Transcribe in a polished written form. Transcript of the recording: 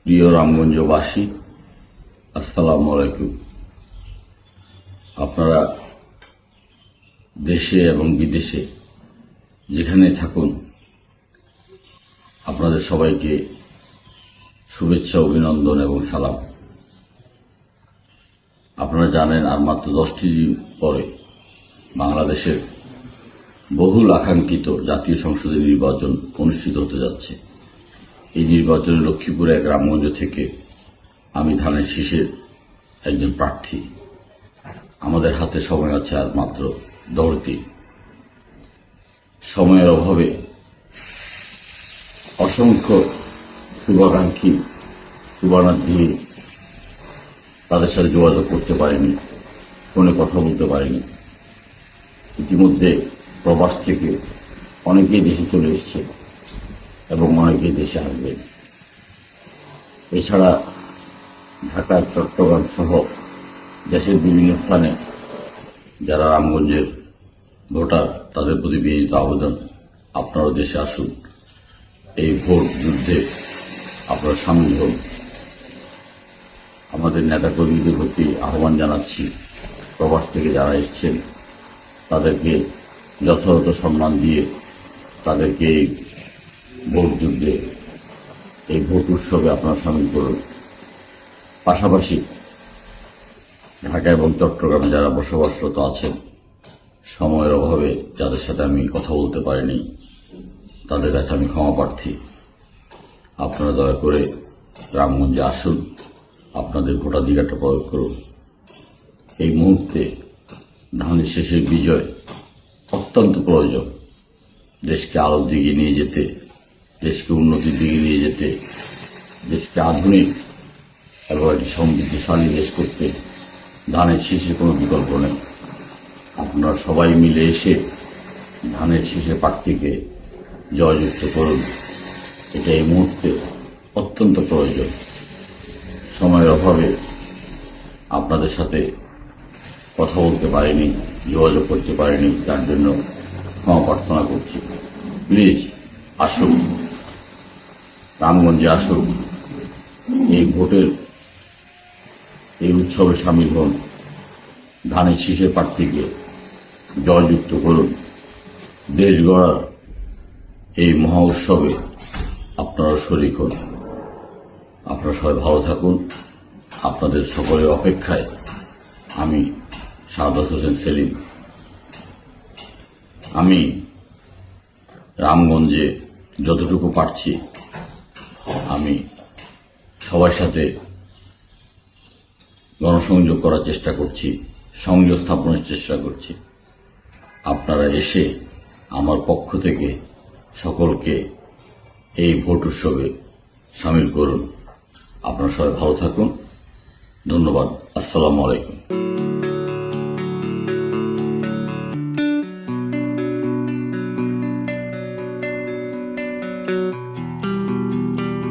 প্রিয় রামগঞ্জবাসী, আসসালামু আলাইকুম। আপনারা দেশে এবং বিদেশে যেখানে থাকুন, আপনাদের সবাইকে শুভেচ্ছা, অভিনন্দন এবং সালাম। আপনারা জানেন, আর মাত্র 10টি দিন পরে বাংলাদেশের বহুল আকাঙ্ক্ষিত জাতীয় সংসদের নির্বাচন অনুষ্ঠিত হতে যাচ্ছে। এই নির্বাচনে লক্ষ্মীপুর এক রামগঞ্জ থেকে আমি ধানের শীষের একজন প্রার্থী। আমাদের হাতে সময় আছে আর মাত্র 10 দিন। সময়ের অভাবে অসংখ্য শুভাকাঙ্ক্ষী শুভানার্থী তাদের সাথে যোগাযোগ করতে পারিনি, ফোনে কথা বলতে পারিনি। ইতিমধ্যে প্রবাস থেকে অনেকেই দেশে চলে এসেছে এবং অনেকেই দেশে আসবেন। এছাড়া ঢাকা, চট্টগ্রাম সহ দেশের বিভিন্ন স্থানে যারা রামগঞ্জের ভোটার, তাদের প্রতি বিনীত আবেদন, আপনারাও দেশে আসুন। এই ভোট যুদ্ধে আপনারা সামিল হন। আমাদের নেতাকর্মীদের প্রতি আহ্বান জানাচ্ছি, প্রবাস থেকে যারা এসছেন তাদেরকে যথাযথ সম্মান দিয়ে তাদেরকে এই ভোট যুদ্ধে, এই ভোট উৎসবে আপনারা সামিল করুন। পাশাপাশি ঢাকা এবং চট্টগ্রামে যারা বসবাসরত আছেন, সময়ের অভাবে যাদের সাথে আমি কথা বলতে পারিনি, তাদের কাছে আমি ক্ষমা প্রার্থী। আপনারা দয়া করে রামগঞ্জে আসুন, আপনাদের ভোটাধিকারটা প্রয়োগ করুন। এই মুহূর্তে ধানের শীষের বিজয় অত্যন্ত প্রয়োজন। দেশকে আলোর দিকে নিয়ে যেতে, দেশকে উন্নতির দিকে নিয়ে যেতে, দেশকে আধুনিক এবং একটি সমৃদ্ধশালী দেশ করতে ধানের শীষের কোনো বিকল্প নেই। আপনারা সবাই মিলে এসে ধানের শীষের প্রার্থীকে জয়যুক্ত করুন। এটা এই মুহূর্তে অত্যন্ত প্রয়োজন। সময়ের অভাবে আপনাদের সাথে কথা বলতে পারিনি, যোগাযোগ করতে পারিনি, তার জন্য ক্ষমা প্রার্থনা করছি। প্লিজ আসুন, রামগঞ্জে আসুন, এই ভোটের এই উৎসবে সামিল হন। ধানের শীষের প্রার্থীকে জয়যুক্ত করুন। দেশ গড়ার এই মহা উৎসবে আপনারা শরীক হন। আপনারা সবাই ভালো থাকুন। আপনাদের সকলের অপেক্ষায় আমি শাহাদাত হোসেন সেলিম। আমি রামগঞ্জে যতটুকু পারছি আমি সবার সাথে গণসংযোগ করার চেষ্টা করছি, সংযোগ স্থাপনের চেষ্টা করছি। আপনারা এসে আমার পক্ষ থেকে সকলকে এই ভোট উৎসবে সামিল করুন। আপনারা সবাই ভালো থাকুন। ধন্যবাদ। আসসালামু আলাইকুম।